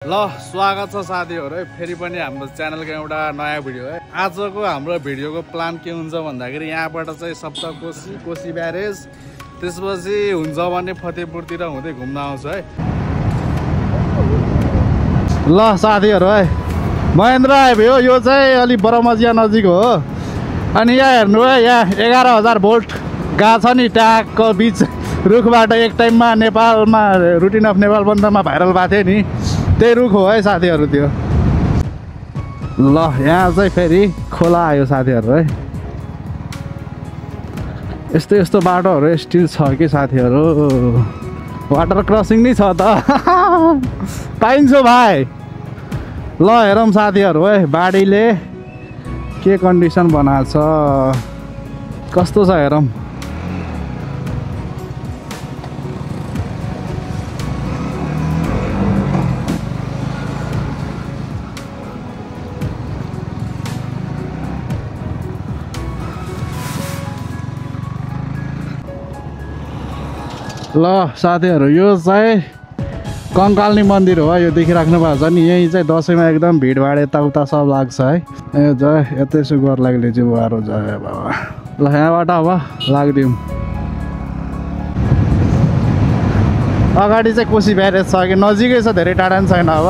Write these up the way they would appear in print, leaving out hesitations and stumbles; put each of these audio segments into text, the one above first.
ल स्वागत छ साथीहरु है फेरि पनि हाम्रो च्यानलको एउटा नयाँ भिडियो है। आजको हाम्रो भिडियोको प्लान के हुन्छ भन्दाखेरि यहाँबाट चाहिँ सप्तकोशी कोशी ब्यारेज त्यसपछि हुन्छ भने फतेहपुरतिर हुँदै घुम्न आउँछ है। ल साथीहरु है महेन्द्र आइभयो। यो चाहिँ अलि बरमजिया नजिक हो अनि यहाँ हेर्नु है यहाँ 11,000 भोल्ट गएको छ नि ट्यागको बीच रुखबाट एक टाइममा नेपालमा रुटिन अफ नेपाल बन्दमा भाइरल भएको थियो नि त्यही रुख हो है साथीहरु त्यो। ल यहाँ चाहिँ फेरि खोला आयो साथीहरु है। यस्तो यस्तो बाटोहरु स्टिल छ कि साथीहरु वाटर क्रसिङ नै छ त पाइन्छ भाइ। ल हेरौँ साथीहरु है बाढीले के कन्डिसन बनाएको छ कस्तो छ हेरौँ। ल साथीहरु यो चाहिँ कङ्काल्नी मन्दिर हो यो देखिराख्नु भएको छ नि। यही चाहिँ दसैँमा एकदम भिडभाड यताउता सब लाग्छ है। ए जय यतै सुगर लाग्ने चाहिँ बुहारो जय बाबा। ल यहाँबाट अब लाग्दिउँ। अगाडि चाहिँ कोशी ब्यारेज छ कि नजिकै छ धेरै टाढा पनि छैन। अब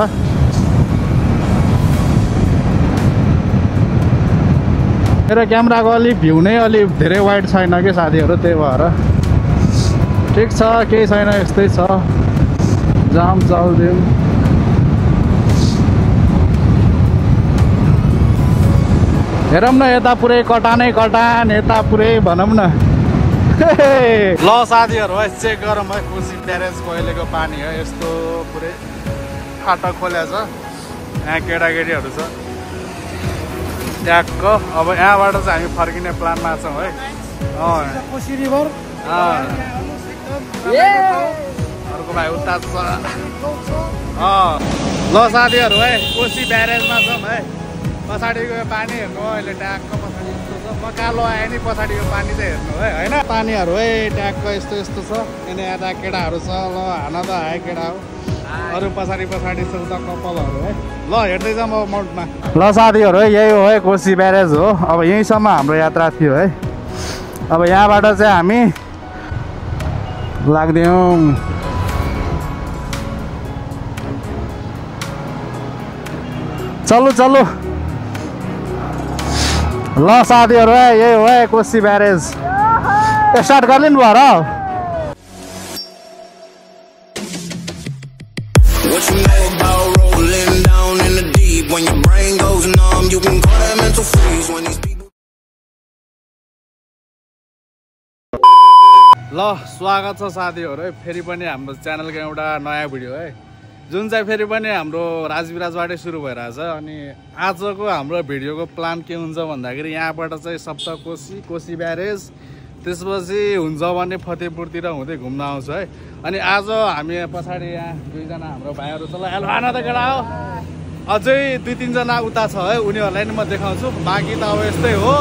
मेरो क्यामेराको अलि भ्यू नै अलि धेरै वाइड छैन कि साथीहरु त्यही भएर ठिक छ केही छैन यस्तै छ जाम चल्दिउँ। हेरौँ न यता पुरै कटानै कटान यता पुरै भनौँ न। ल साथीहरु है चेक गरौँ है कोशी ब्यारेजको अहिलेको पानी है यस्तो पुरै फाटक खोल्या छ। यहाँ केटाकेटीहरू छ ट्यागको। अब यहाँबाट चाहिँ हामी फर्किने प्लानमा छौँ है। कोशी रिभर अर्को भाइ उता छ। ल साथीहरु है कोशी ब्यारेजमा छौँ है। पछाडिको पानी हेर्नु अहिले ट्यागको पछाडि यस्तो छ मकालो आयो नि पछाडिको पानी चाहिँ हेर्नु है होइन। पानीहरू है ट्यागको यस्तो यस्तो छ। यिनी यता केटाहरू छ। ल हान त आयो केटा हो अरू पछाडि पछाडि छ उता कपालहरू है। ल हेर्दै जाउँ अब माउन्टमा। ल साथीहरु है यही हो है कोशी ब्यारेज हो। अब यहीँसम्म हाम्रो यात्रा थियो है। अब यहाँबाट चाहिँ हामी लाग्दियौँ। चलु चलु ल साथीहरु है यही हो है कोशी ब्यारेज। स्टार्ट गर्लिनु भयो र। ल स्वागत छ साथीहरु है फेरि पनि हाम्रो च्यानलको एउटा नयाँ भिडियो है जुन चाहिँ फेरि पनि हाम्रो राजविराजबाटै सुरु भइरहेछ। अनि आजको हाम्रो भिडियोको प्लान के हुन्छ भन्दाखेरि यहाँबाट चाहिँ सप्तकोशी कोशी ब्यारेज त्यसपछि हुन्छ भने फतेहपुरतिर हुँदै घुम्न आउँछ है। अनि आज हामी पछाडि यहाँ दुईजना हाम्रो भाइहरू छ। ल हेलो आना त केटा हो अझै 2-3 जना उता छ है उनीहरूलाई नि म देखाउँछु। बाँकी त अब यस्तै हो।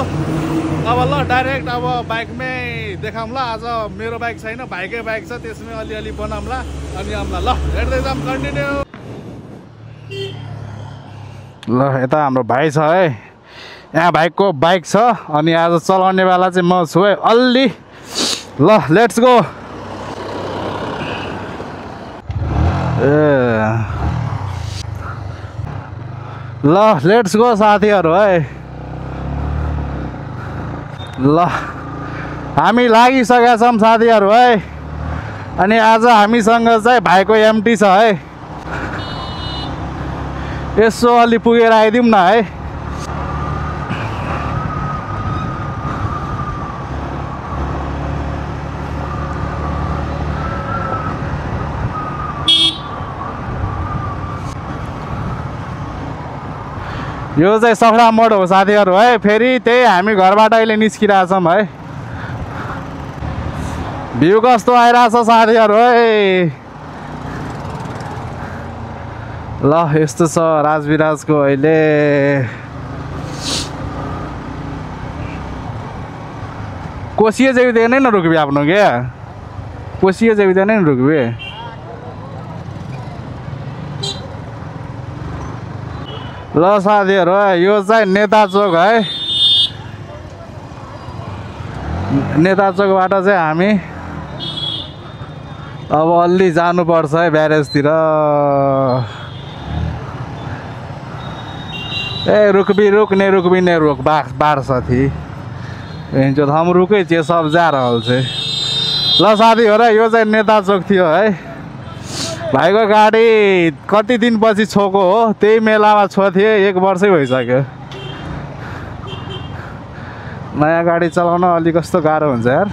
अब ल डाइरेक्ट अब बाइकमै देखाउँला। आज मेरो बाइक छैन भाइकै बाइक छ त्यसमै अलिअलि बनाउँला अनि आउँला। ल हेर्दै जाऊँ कन्टिन्यू। ल यता हाम्रो भाइ छ है यहाँ भाइको बाइक छ अनि आज चलाउनेवाला चाहिँ म छु है अलि। ल लेट्स गो। ल लेट्स गो साथीहरु है। ल हामी लागिसकेका छौँ साथीहरु है। अनि आज हामीसँग चाहिँ भाइको एमटी छ है। यसो अलि पुगेर आइदिउँ न है। यो चाहिँ सखडा मोड हो साथीहरु है। फेरि त्यही हामी घरबाट अहिले निस्किरहेछौँ है। भ्यू कस्तो आइरहेछ साथीहरु है। ल यस्तो छ राजविराजको अहिले। कोशिश जब नहीं ना रुकबे आप लोग कोशिश जब नहीं ना रुकबे। ल साथीहरु यो चाहिँ नेता चोक है। नेता चोकबाट चाहिँ हामी अब अलि जानुपर्छ है ब्यारेजतिर। ए रुक भी रुक ने रुक बार साथी जो हम रुकै छियै सब जा रहल छै। ल साथीहरु यो चाहिँ नेता चोक थियो है। भाइको गाडी कति दिनपछि छोको हो, त्यही मेलामा छोथिए 1 वर्षै भइसक्यो। नयाँ गाडी चलाउन अलि कस्तो गाह्रो हुन्छ यार।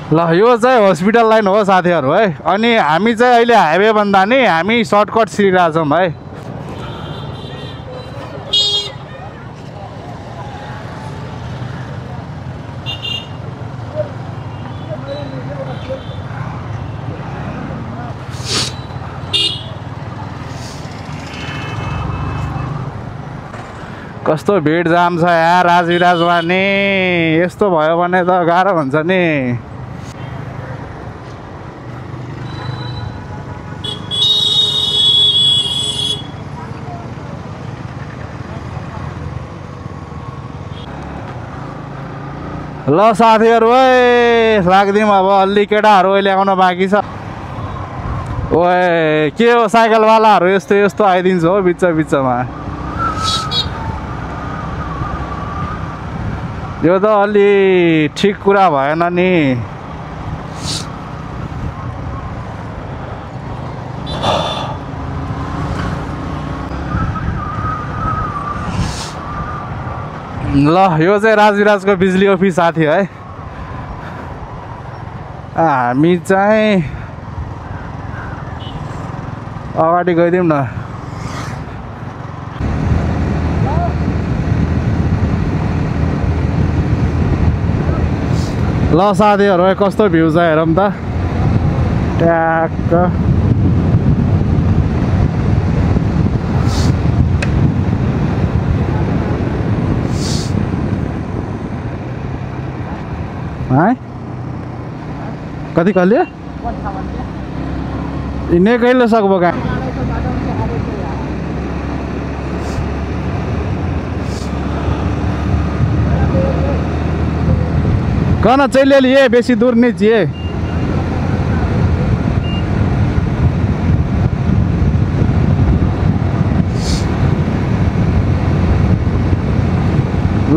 ल यो चाहिँ हस्पिटल लाइन हो साथीहरु है। अनि हामी चाहिँ अहिले हाइवे भन्दा नि हामी सर्टकट छिरिरहेछौँ है। कस्तो भिड जाम छ यार राजविराजमा नि। यस्तो भयो भने त गाह्रो हुन्छ नि। ल साथीहरु ओए लाग्दिम अब अलि केटाहरु अहिले आउन बाँकी छ। ओए के हो साइकलवालाहरु यस्तो यस्तो आइदिन्छ हो बिचमा। यो त अलि ठिक कुरा भएन नि। ल यो चाहिँ राजविराजको बिजुली अफिस साथी है। हामी चाहिँ अगाडि गइदिउँ न। ल साथीहरु कस्तो भ्यू छ हेरौँ त। ट्याक्क है कति कहिले इन्हें कहिले सक्बो का कहना चलिए लिए बेसी दूर नहीं चाहिए।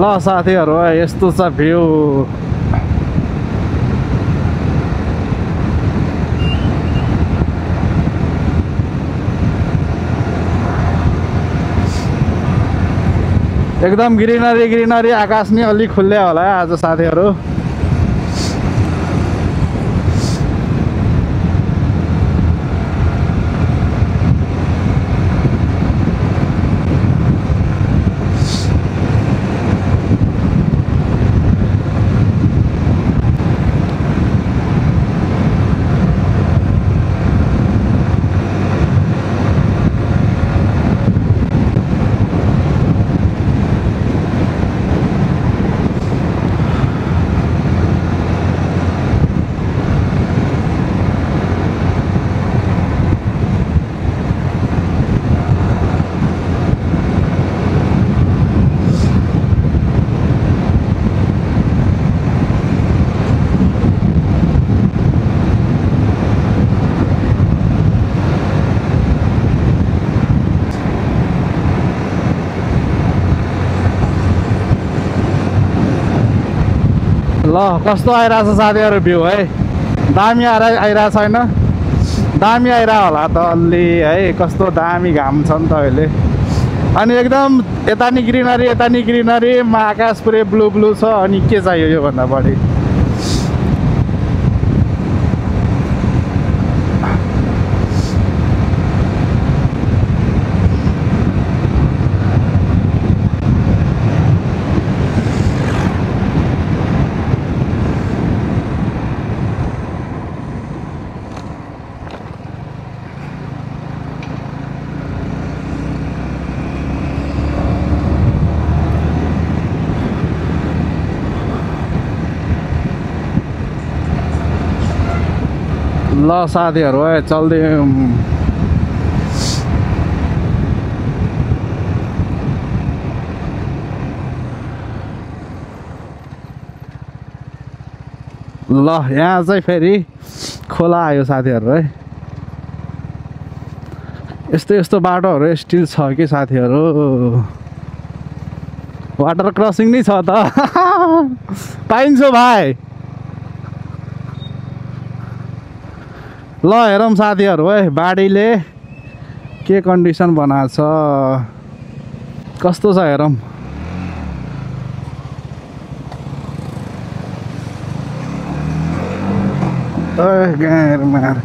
ल साथीहरु यस्तो छ भ्यू। एकदम ग्रीनरी आकाश नि अलि खुल्ले होला आज साथीहरु। ल कस्तो आइरहेछ साथीहरु भ्यू है। दामी आइरहेछ हैन। दामी आइरा होला त अलि है। कस्तो दामी घाम छ नि त अहिले। अनि एकदम यता नि ग्रीनरी आकाश पुरै ब्लू छ। अनि के चाहियो यो भन्दा बढी। ल साथीहरु है चल्दै ल यहाँ चाहिँ फेरि खोला आयो साथीहरु है यस्तो बाटोहरु स्टिल छ कि साथीहरु वाटर क्रसिङ नै छ त पाइन्छ भाइ ल हेरौँ साथीहरु है बाढीले के कन्डिसन बनाएको छ कस्तो छ हेरौँ मार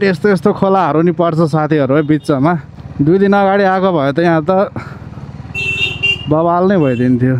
यस्तो खोलाहरू नि पर्छ साथीहरु है बिचमा 2 दिन अगाडि आएको भए त यहाँ त बवाल नै भइदिन्थ्यो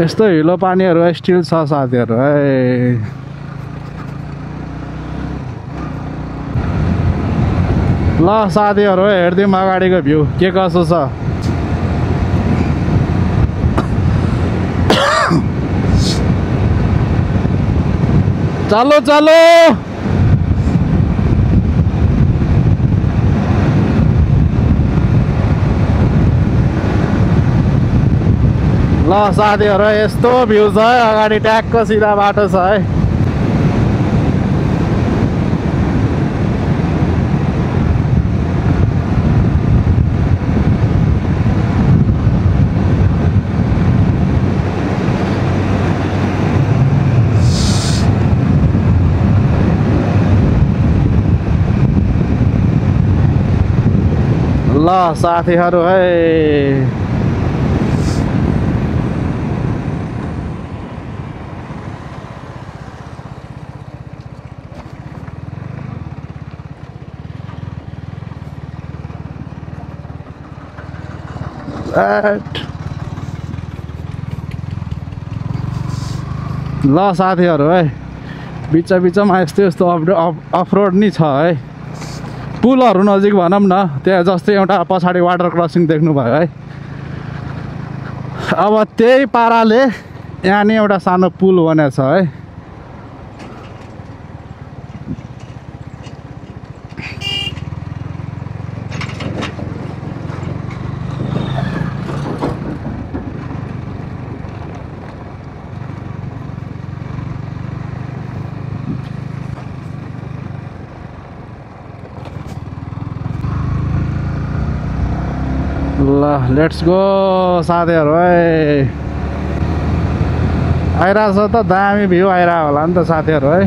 यस्तो हिलो पानीहरु स्टिल छ साथीहरु है ल साथीहरु हेर्दिम अगाडिको भ्यू के कसो छ चलो चलो ल साथीहरु यस्तो भ्यू छ है अगाडि ट्याक्क सिधा बाटो छ है ल साथीहरु है ल साथीहरु है बिचमा यस्तो अफरोड नि छ है पुलहरु नजिक भनौं न त्यहाँ जस्तै एउटा पछाडी वाटर क्रसिङ देख्नु भयो है अब त्यही पाराले यहाँ नि एउटा सानो पुल बनेछ है ल लेट्स गो साथीहरु है आइरहेछ त दामी भ्यू आइरहेको होला नि त साथीहरु है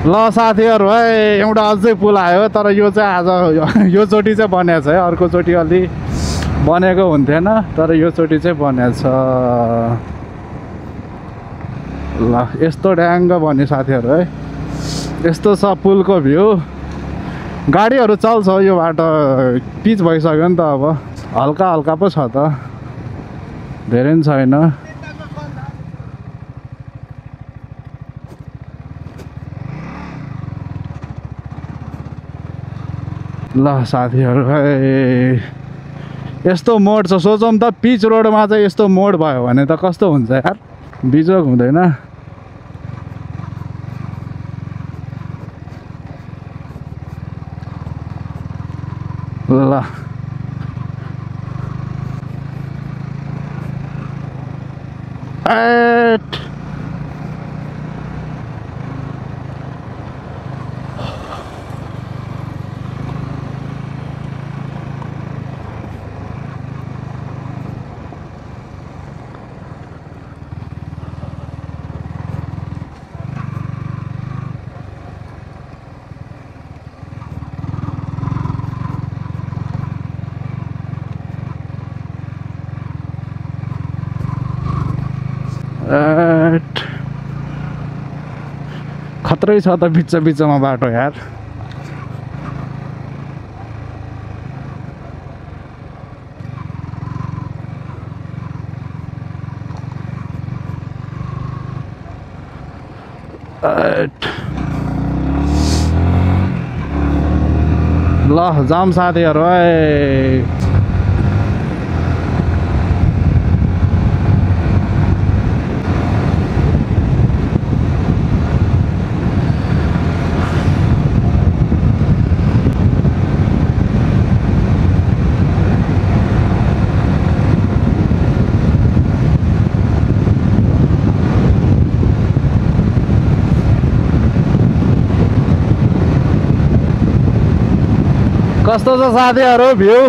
ल साथीहरु है एउटा अझै पुल आयो तर यो चाहिँ आज यो चोटी चाहिँ बनेछ है अर्को चोटी अलि बनेको हुन्थेन तर यो चोटी चाहिँ बनेछ ल यस्तो ड्याङ्ग भन्यो साथीहरु है यस्तो छ पुलको भ्यू गाडीहरु चल्छ यो बाटो पिच भइसक्यो नि त अब हल्का हल्का पो छ त धेरै पनि छैन ल साथीहरु है यस्तो मोड छ सोचौं त पिच रोडमा चाहिँ यस्तो मोड भयो भने त कस्तो हुन्छ यार बिजोक हुँदैन ल खत्रै छ त बिचमा बाटो यार। ल जाम साथीहरु कस्तो छ साथीहरु भ्यू?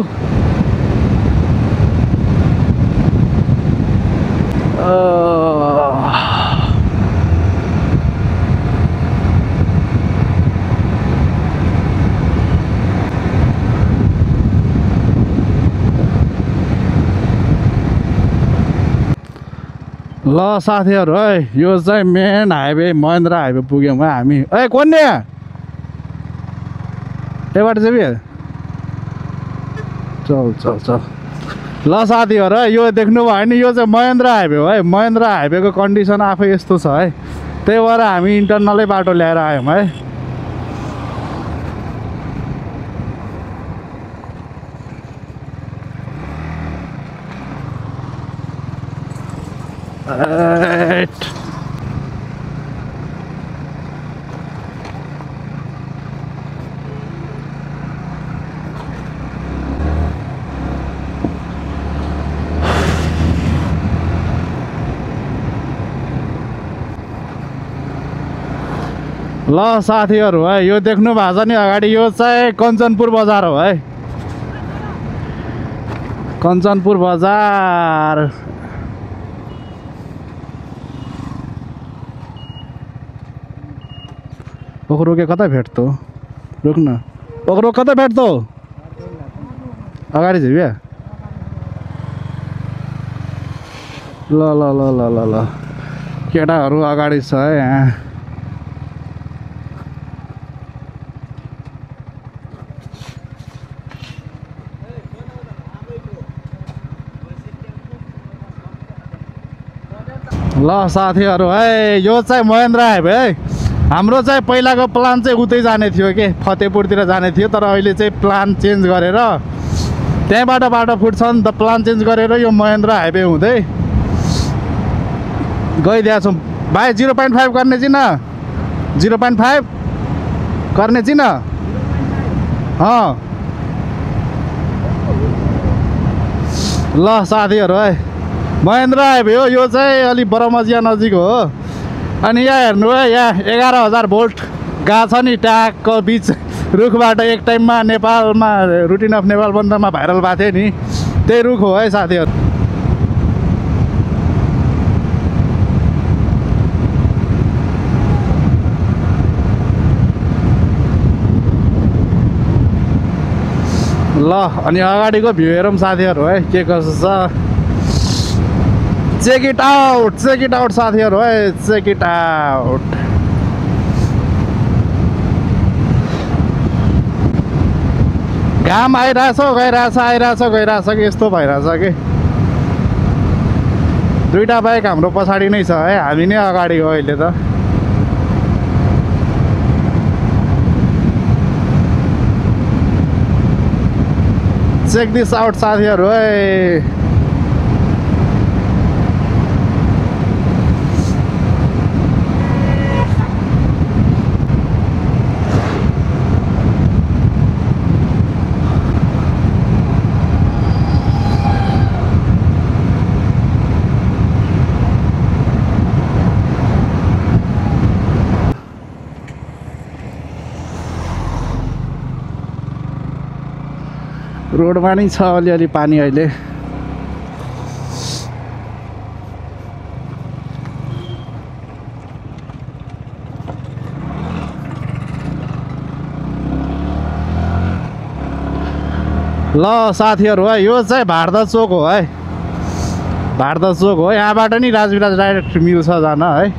ल साथीहरु यो चाहिँ मेन हाइवे महेन्द्र हाइवे पुग्यौं हामी। कन्या यबाट चाहिँ चल ल साथीहरु यो देख्नु भयो नि, यो चाहिँ महेन्द्र हाइवे हो है। महेन्द्र हाइवेको कन्डिसन आफै यस्तो छ है, त्यही भएर हामी इन्टरनलै बाटो ल्याएर आयौँ है। ल साथीहरु यो देख्नु भएको छ नि अगाडि, यो चाहिँ कञ्चनपुर बजार हो है। कञ्चनपुर बजार ओकरो के कता भेट्तो? रुक न, ओकरो कता भेट्तो? अगाडि चाहिँ भ्या। ल ल ल ल ल ल केटाहरु अगाडि छ है यहाँ। ल साथीहरु यो चाहिँ महेन्द्र हाइवे है। हाम्रो चाहिँ पहिलाको प्लान चाहिँ उतै जाने थियो के, फतेहपुरतिर जाने थियो, तर अहिले चाहिँ प्लान चेन्ज गरेर त्यहाँबाट बाटो फुट्छ नि त, प्लान चेन्ज गरेर यो महेन्द्र हाइवे हुँदै गइदिएको छौँ भाइ। 0.5 गर्ने चाहिँ न, 0.5 गर्ने चाहिँ न। ल साथीहरु महेन्द्र हाइवे हो यो चाहिँ, अलि बरमजिया नजिक हो। अनि यहाँ हेर्नु यहाँ 11,000 भोल्ट गएको छ नि ट्यागको बिच रुखबाट। एक टाइममा नेपालमा रुटिन अफ नेपाल बन्दमा भाइरल भएको थियो नि, त्यही रुख हो है साथीहरु। ल अनि अगाडिको भ्यू हेरौँ साथीहरु के कसो छ। चेक इट आउट साथीहरु चेक इट आउट। घाम आइरहेछ गइरहेछ कि यस्तो भइरहेछ कि। दुईटा बाइक हाम्रो पछाडि नै छ है, हामी नै अगाडि हो अहिले त। चेक दिस आउट साथीहरु रोडमा नै छ अलिअलि पानी अहिले। ल साथीहरु यो चाहिँ भारत चोक हो है, भारत चोक हो। यहाँबाट नि राजविराज डाइरेक्ट मिल्छ जान है।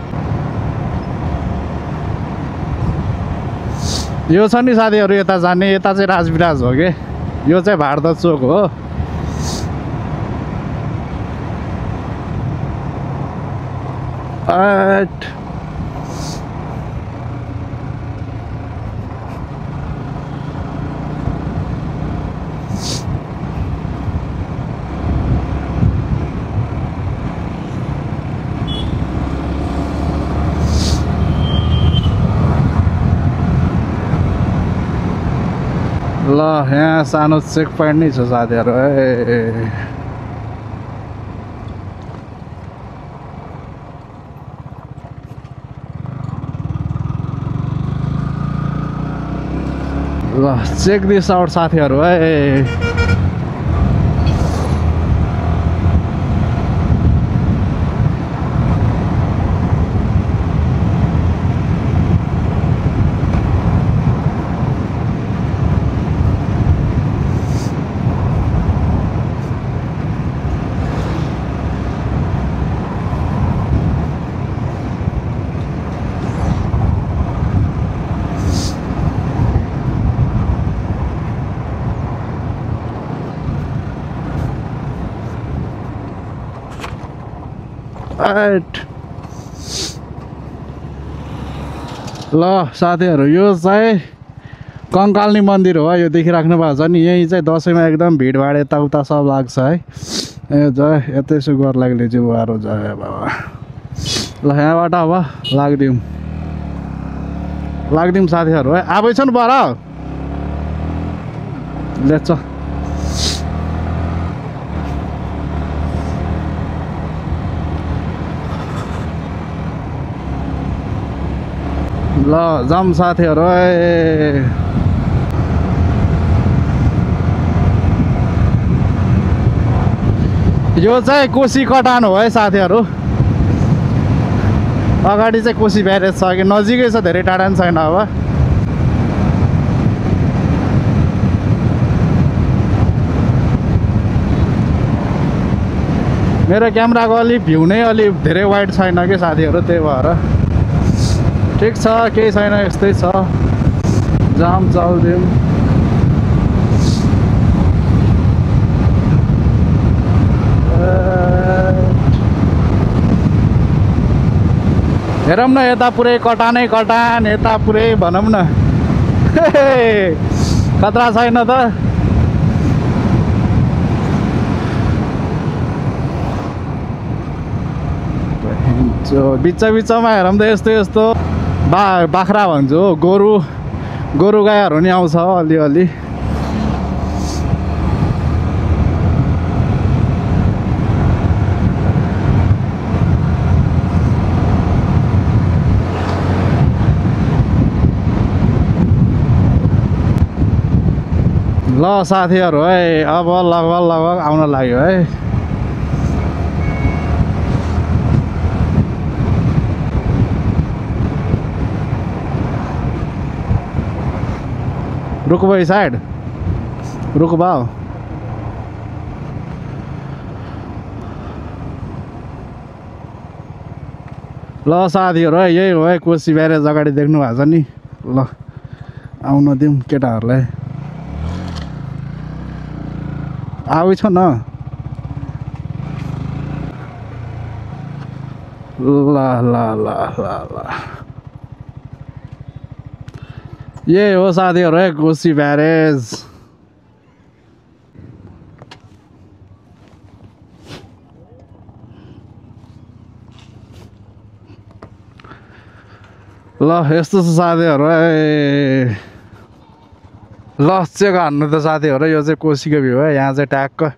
यो छ नि साथीहरू यता जाने, यता चाहिँ राजविराज हो के, यो चाहिँ भारत चोक हो। ल यहाँ सानो चेक पोइन्ट नै छ साथीहरू। ल चेक दिस आउट साथीहरू ल साथीहरू यो चाहिँ कङ्काल्नी मन्दिर हो। यो देखिराख्नु भएको छ नि, यही चाहिँ दसैँमा एकदम भिडभाड यताउता सब लाग्छ है। ए जय यतै यसो गर लाग्ने चाहिँ बुहारो जय बाबा। ल यहाँबाट अब लाग्दिउँ साथीहरू है। आबै छ नि पर लेच ल जाम साथीहरू यो चाहिँ कोशी कटान हो है साथीहरू। अगाडि चाहिँ कोशी ब्यारेज छ कि नजिकै छ, धेरै टाढा पनि छैन। अब मेरो क्यामेराको अलिक भ्यू नै अलिक धेरै वाइड छैन कि साथीहरू, त्यही भएर ठिक छ, केही छैन, यस्तै छ। जाम चल्दिउँ। हेरौँ न यता पुरै कटानै कटान, यता पुरै भनौँ न खतरा छैन त। बिचमा हेरौँ त यस्तो यस्तो बाख्रा भन्छु हो, गोरु गाईहरू नि आउँछ अलिअलि। ल साथीहरू है अब लगभग आउन लाग्यो है। रुक भाई साइड रुक भाव। ल साथीहरू है यही हो है कोशी ब्यारेज अगाडि देख्नु भएको छ नि। ल आउन दिउँ केटाहरूलाई, आउ छ न। ल ल ल ल ल यही हो साथीहरू है कोशी ब्यारेज। ल यस्तो छ साथीहरू है। ल चेक हान्नु त साथीहरू, यो चाहिँ कोशीको भ्यू है। यहाँ चाहिँ ट्याक्क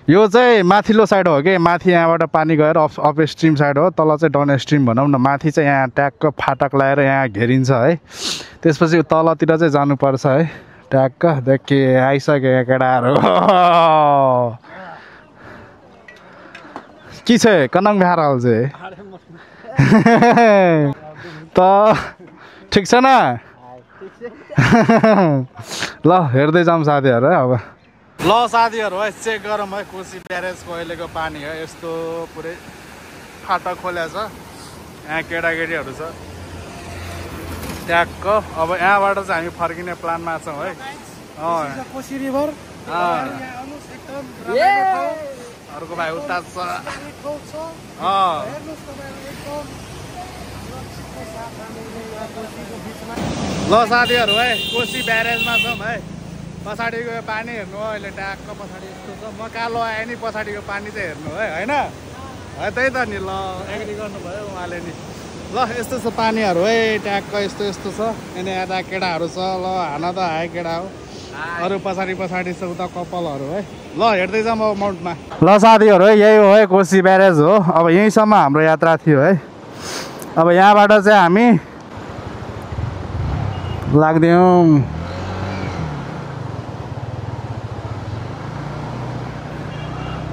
यो चाहिँ माथिल्लो साइड हो कि, माथि यहाँबाट पानी गएर अप स्ट्रिम साइड हो, तल चाहिँ डाउन स्ट्रिम भनौँ न। माथि चाहिँ यहाँ ट्याक्क फाटक लगाएर यहाँ घेरिन्छ है, त्यसपछि तलतिर चाहिँ जानुपर्छ है। ट्याक्क देखे आइसक्यो यहाँ केटाहरू। के छ कनङ बिहार हाल चाहिँ त ठिक छ न। ल हेर्दै जाऊँ साथीहरू है अब। ल साथीहरू है चेक गरौँ है कोशी ब्यारेजको अहिलेको पानी है। यस्तो पुरै फाटक खोल्या छ, यहाँ केटाकेटीहरू छ। ट्याक्क अब यहाँबाट चाहिँ हामी फर्किने प्लानमा छौँ है कोशी रिभर अर्को भाइ उता छ ल साथीहरू है कोशी ब्यारेजमा छौँ है पछाडिको पानी हेर्नु हो अहिले ट्याक्क पछाडि यस्तो छ म कालो आएँ नि पछाडिको पानी चाहिँ हेर्नु है होइन त्यही त नि ल एग्री गर्नुभयो उहाँले नि ल यस्तो छ पानीहरू है ट्याक्क यस्तो यस्तो छ अनि यता केटाहरू छ ल हान त आए केटा हो अरू पछाडि छ उता कपालहरू है ल हेर्दै जाउँ अब माउन्टमा ल साथीहरू है यही हो है कोशी ब्यारेज हो अब यहीँसम्म हाम्रो यात्रा थियो है अब यहाँबाट चाहिँ हामी लाग्दियौँ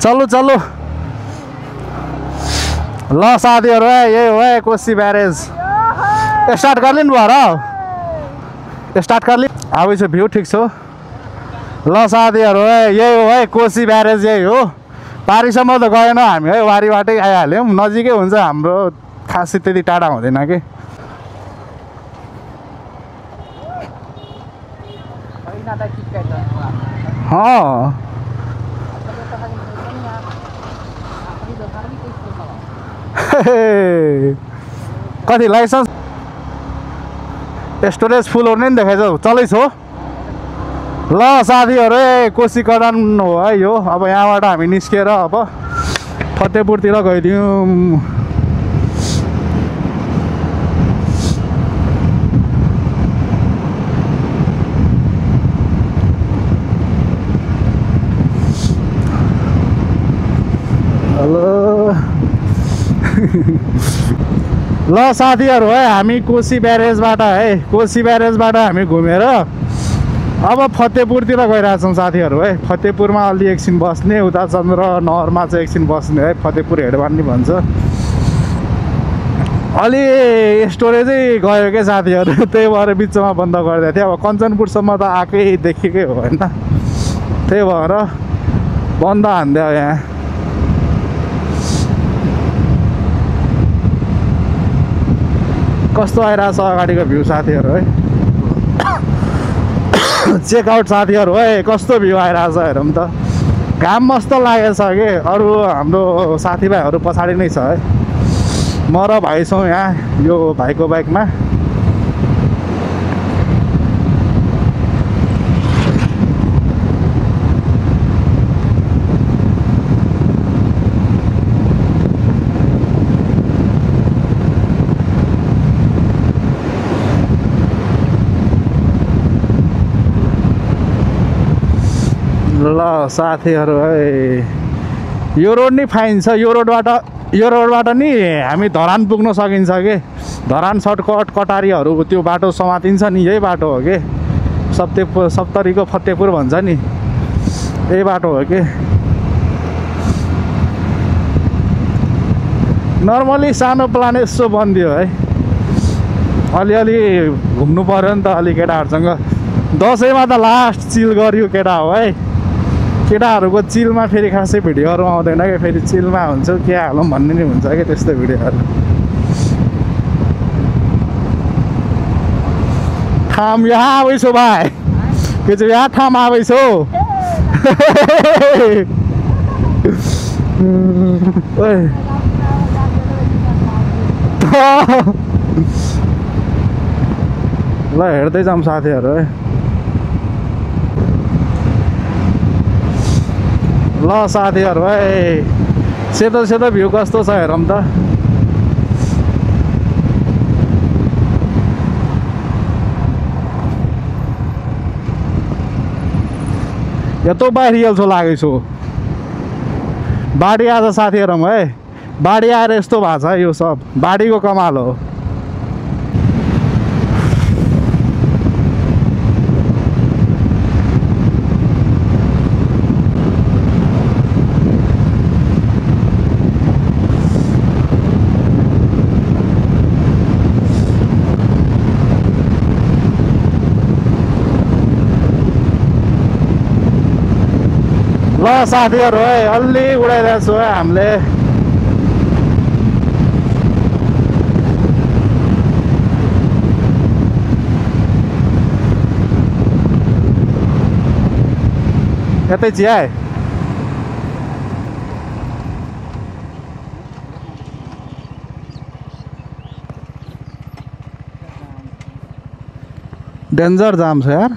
चलु चलु ल साथीहरू है यही हो है कोशी ब्यारेज स्टार्ट कर लिनु भयो र स्टार्ट कर ली अब चाहिँ भ्यू ठिक छ ल साथीहरू है यही हो है कोशी ब्यारेज यही हो पारीसम्म त गएन हामी है वारीबाटै आइहाल्यौँ नजिकै हुन्छ हाम्रो खासै त्यति टाढा हुँदैन कि कति लाइसेन्स स्टोरेज फुलहरू नै देखाइछ चलै छ ल साथीहरू कोशी कमान हो है यो अब यहाँबाट हामी निस्केर अब फतेहपुरतिर गइदियौँ ल साथीहरू है हामी कोशी ब्यारेजबाट हामी घुमेर अब फतेहपुरतिर गइरहेछौँ साथीहरू है फतेहपुरमा अलि एकछिन बस्ने उता चन्द्र नहरमा चाहिँ एकछिन बस्ने है फतेहपुर हेडबान्नी भन्छ अलि स्टोरेजै गयो क्या साथीहरू त्यही भएर बिचमा बन्द गरिदिएको थियो अब कञ्चनपुरसम्म त आएकै देखेकै हो होइन त्यही भएर बन्द हान्दियो यहाँ कस्तो आइरहेछ अगाडिको भ्यू साथीहरू है चेकआउट साथीहरू है कस्तो भ्यू आइरहेछ हेरौँ त घाम मस्त लागेछ कि अरू हाम्रो साथीभाइहरू पछाडि नै छ है म र भाइ छौँ यहाँ यो भाइको बाइकमा ल साथीहरू है यो रोड नि फाइन छ यो रोडबाट नि हामी धरान पुग्न सकिन्छ कि धरान सर्टकट कटारीहरू त्यो बाटो समातिन्छ नि यही बाटो हो कि सप्तरीको फतेहपुर भन्छ नि यही बाटो हो कि नर्मली सानो प्लान यसो बनिदियो है अलिअलि घुम्नु पर्यो नि त अलि केटाहरूसँग दसैँमा त लास्ट चिल गरियो केटा हो है केटाहरूको चिलमा फेरि खासै भिडियोहरू आउँदैन कि फेरि चिलमा हुन्छ के हालौँ भन्ने नि हुन्छ कि त्यस्तो भिडियोहरू ठाम यहाँ आउँछु भाइ के चाहिँ यहाँ ठाम आउँछु ल हेर्दै जाऊँ साथीहरू है ल साथीहरू है सेतो सेतो भ्यू कस्तो छ हेरौँ त यत्रो बाहिरियल छो लागेको छु बाढी आज साथीहरू है बाढी आएर यस्तो भएको छ यो सब बाढीको कमाल हो ल साथीहरू है अलि उडाइरहेको छु है हामीले यतै चिया डेन्जर जाम छ यार